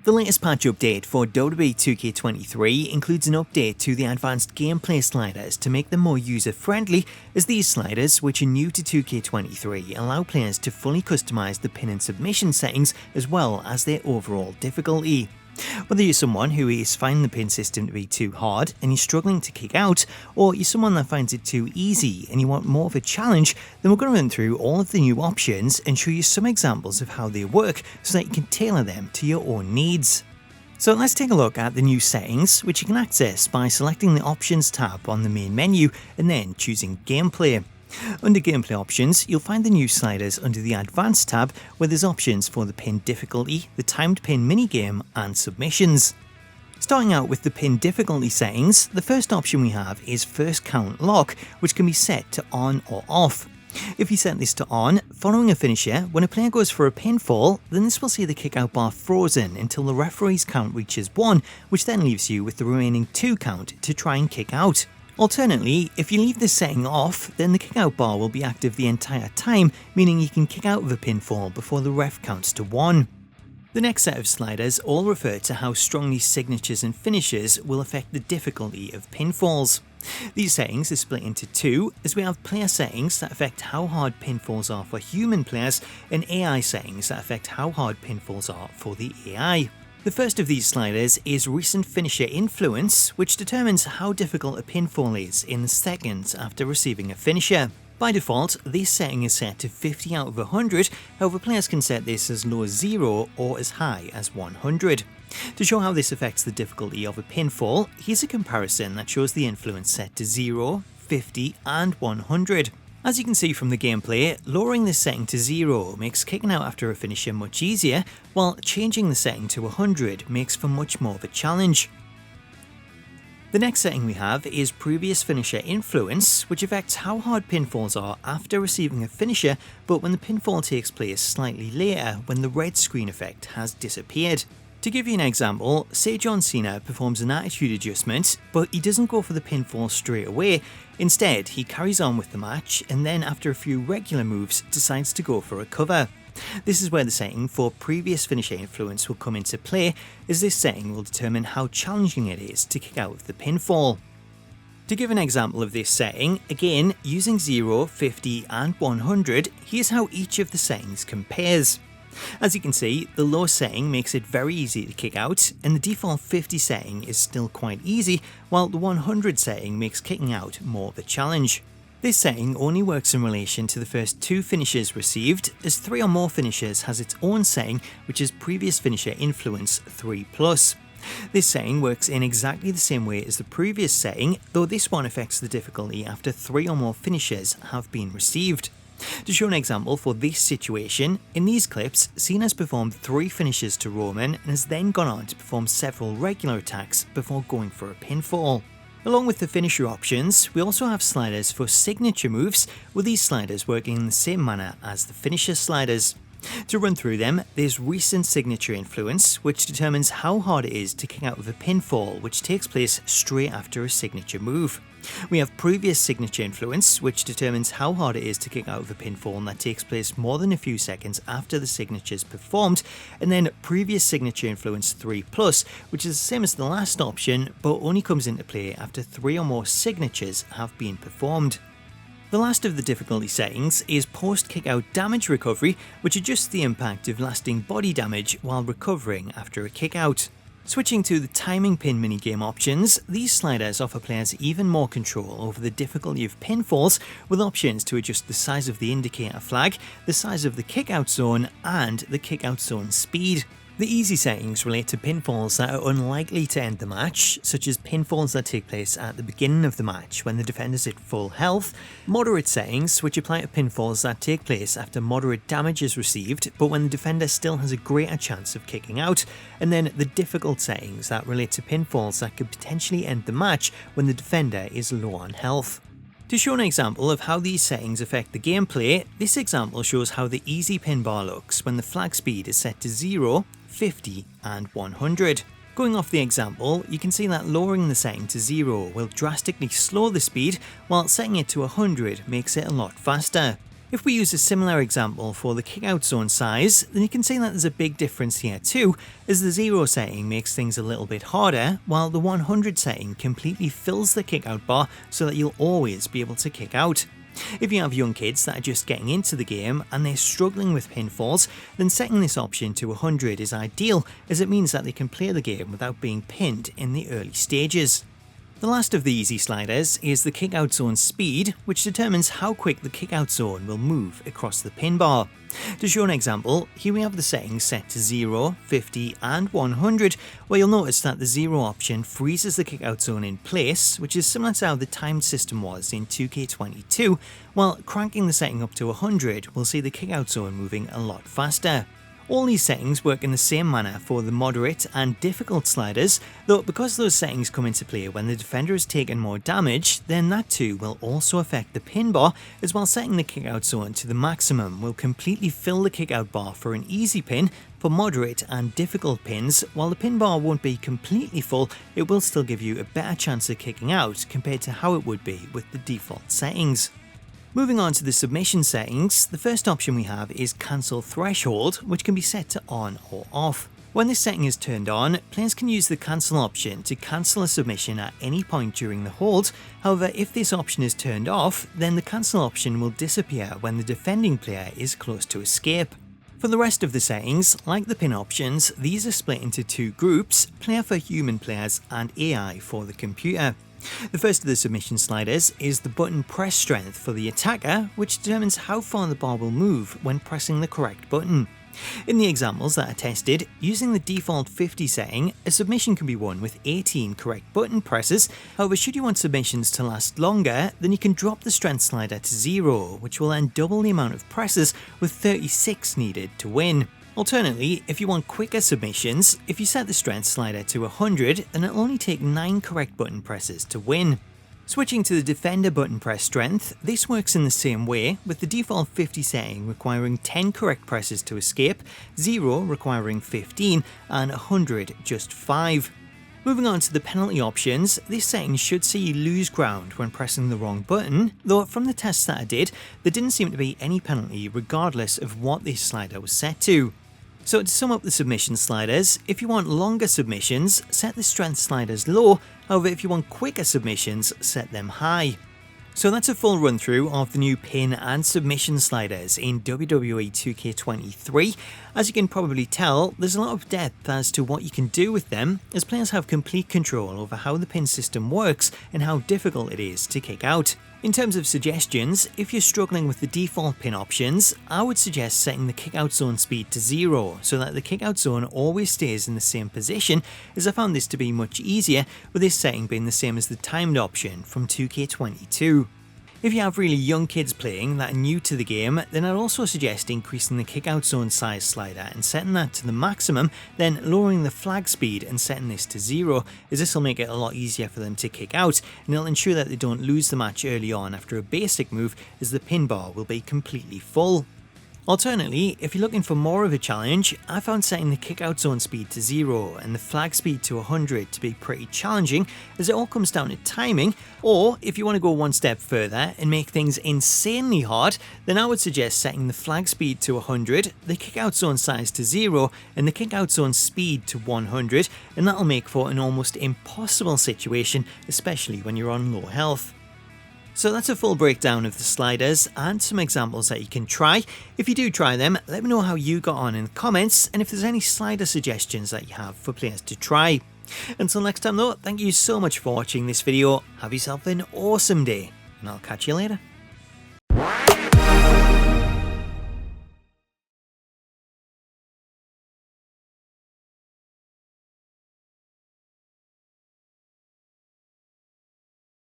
The latest patch update for WWE 2K23 includes an update to the advanced gameplay sliders to make them more user-friendly, as these sliders, which are new to 2K23, allow players to fully customize the pin and submission settings as well as their overall difficulty. Whether you're someone who is finding the pin system to be too hard and you're struggling to kick out, or you're someone that finds it too easy and you want more of a challenge, then we're going to run through all of the new options and show you some examples of how they work so that you can tailor them to your own needs. So let's take a look at the new settings, which you can access by selecting the Options tab on the main menu and then choosing Gameplay. Under Gameplay Options, you'll find the new sliders under the Advanced tab, where there's options for the pin difficulty, the timed pin minigame, and submissions. Starting out with the pin difficulty settings, the first option we have is First Count Lock, which can be set to on or off. If you set this to on, following a finisher, when a player goes for a pinfall, then this will see the kickout bar frozen until the referee's count reaches 1, which then leaves you with the remaining 2 count to try and kick out. Alternately, if you leave this setting off, then the kickout bar will be active the entire time, meaning you can kick out of a pinfall before the ref counts to 1. The next set of sliders all refer to how strongly signatures and finishes will affect the difficulty of pinfalls. These settings are split into two, as we have player settings that affect how hard pinfalls are for human players, and AI settings that affect how hard pinfalls are for the AI. The first of these sliders is Recent Finisher Influence, which determines how difficult a pinfall is in the seconds after receiving a finisher. By default, this setting is set to 50 out of 100, however players can set this as low as 0 or as high as 100. To show how this affects the difficulty of a pinfall, here's a comparison that shows the influence set to 0, 50 and 100. As you can see from the gameplay, lowering this setting to 0 makes kicking out after a finisher much easier, while changing the setting to 100 makes for much more of a challenge. The next setting we have is Previous Finisher Influence, which affects how hard pinfalls are after receiving a finisher, but when the pinfall takes place slightly later when the red screen effect has disappeared. To give you an example, say John Cena performs an attitude adjustment, but he doesn't go for the pinfall straight away. Instead, he carries on with the match and then after a few regular moves decides to go for a cover. This is where the setting for Previous Finisher Influence will come into play, as this setting will determine how challenging it is to kick out of the pinfall. To give an example of this setting, again using 0, 50 and 100, here's how each of the settings compares. As you can see, the low setting makes it very easy to kick out, and the default 50 setting is still quite easy, while the 100 setting makes kicking out more of a challenge. This setting only works in relation to the first 2 finishes received, as 3 or more finishes has its own setting, which is Previous Finisher Influence 3+. This setting works in exactly the same way as the previous setting, though this one affects the difficulty after 3 or more finishes have been received. To show an example for this situation, in these clips, Cena's performed 3 finishes to Roman and has then gone on to perform several regular attacks before going for a pinfall. Along with the finisher options, we also have sliders for signature moves, with these sliders working in the same manner as the finisher sliders. To run through them, there's Recent Signature Influence, which determines how hard it is to kick out of a pinfall which takes place straight after a signature move. We have Previous Signature Influence, which determines how hard it is to kick out of a pinfall that takes place more than a few seconds after the signature is performed, and then Previous Signature Influence 3+, which is the same as the last option, but only comes into play after 3 or more signatures have been performed. The last of the difficulty settings is Post Kickout Damage Recovery, which adjusts the impact of lasting body damage while recovering after a kickout. Switching to the timing pin minigame options, these sliders offer players even more control over the difficulty of pinfalls, with options to adjust the size of the indicator flag, the size of the kickout zone, and the kickout zone speed. The easy settings relate to pinfalls that are unlikely to end the match, such as pinfalls that take place at the beginning of the match when the defender's at full health, moderate settings which apply to pinfalls that take place after moderate damage is received but when the defender still has a greater chance of kicking out, and then the difficult settings that relate to pinfalls that could potentially end the match when the defender is low on health. To show an example of how these settings affect the gameplay, this example shows how the easy pin bar looks when the flag speed is set to 0, 50 and 100. Going off the example, you can see that lowering the setting to 0 will drastically slow the speed, while setting it to 100 makes it a lot faster. If we use a similar example for the kickout zone size, then you can see that there's a big difference here too, as the 0 setting makes things a little bit harder, while the 100 setting completely fills the kickout bar so that you'll always be able to kick out. If you have young kids that are just getting into the game and they're struggling with pinfalls, then setting this option to 100 is ideal, as it means that they can play the game without being pinned in the early stages. The last of the easy sliders is the kickout zone speed, which determines how quick the kickout zone will move across the pin bar. To show an example, here we have the settings set to 0, 50 and 100, where you'll notice that the 0 option freezes the kickout zone in place, which is similar to how the timed system was in 2K22, while cranking the setting up to 100 will see the kickout zone moving a lot faster. All these settings work in the same manner for the moderate and difficult sliders, though because those settings come into play when the defender has taken more damage, then that too will also affect the pin bar, as while setting the kickout zone to the maximum will completely fill the kickout bar for an easy pin. For moderate and difficult pins, while the pin bar won't be completely full, it will still give you a better chance of kicking out compared to how it would be with the default settings. Moving on to the submission settings, the first option we have is Cancel Threshold, which can be set to on or off. When this setting is turned on, players can use the cancel option to cancel a submission at any point during the hold. However, if this option is turned off, then the cancel option will disappear when the defending player is close to escape. For the rest of the settings, like the pin options, these are split into two groups, player for human players and AI for the computer. The first of the submission sliders is the button press strength for the attacker, which determines how far the bar will move when pressing the correct button. In the examples that are tested, using the default 50 setting, a submission can be won with 18 correct button presses. However, should you want submissions to last longer, then you can drop the strength slider to 0, which will then double the amount of presses with 36 needed to win. Alternately, if you want quicker submissions, if you set the strength slider to 100, then it'll only take 9 correct button presses to win. Switching to the defender button press strength, this works in the same way, with the default 50 setting requiring 10 correct presses to escape, 0 requiring 15, and 100 just 5. Moving on to the penalty options, this setting should see you lose ground when pressing the wrong button, though from the tests that I did, there didn't seem to be any penalty regardless of what this slider was set to. So to sum up the submission sliders, if you want longer submissions, set the strength sliders low, however if you want quicker submissions, set them high. So that's a full run through of the new pin and submission sliders in WWE 2K23. As you can probably tell, there's a lot of depth as to what you can do with them, as players have complete control over how the pin system works and how difficult it is to kick out. In terms of suggestions, if you're struggling with the default pin options, I would suggest setting the kickout zone speed to 0 so that the kickout zone always stays in the same position, as I found this to be much easier, with this setting being the same as the timed option from 2K22. If you have really young kids playing that are new to the game, then I'd also suggest increasing the kickout zone size slider and setting that to the maximum, then lowering the flag speed and setting this to 0, as this will make it a lot easier for them to kick out, and it'll ensure that they don't lose the match early on after a basic move, as the pin bar will be completely full. Alternately, if you're looking for more of a challenge, I found setting the kickout zone speed to 0 and the flag speed to 100 to be pretty challenging, as it all comes down to timing. Or if you want to go one step further and make things insanely hard, then I would suggest setting the flag speed to 100, the kickout zone size to 0 and the kickout zone speed to 100, and that'll make for an almost impossible situation, especially when you're on low health. So that's a full breakdown of the sliders and some examples that you can try. If you do try them, let me know how you got on in the comments and if there's any slider suggestions that you have for players to try. Until next time though, thank you so much for watching this video, have yourself an awesome day, and I'll catch you later.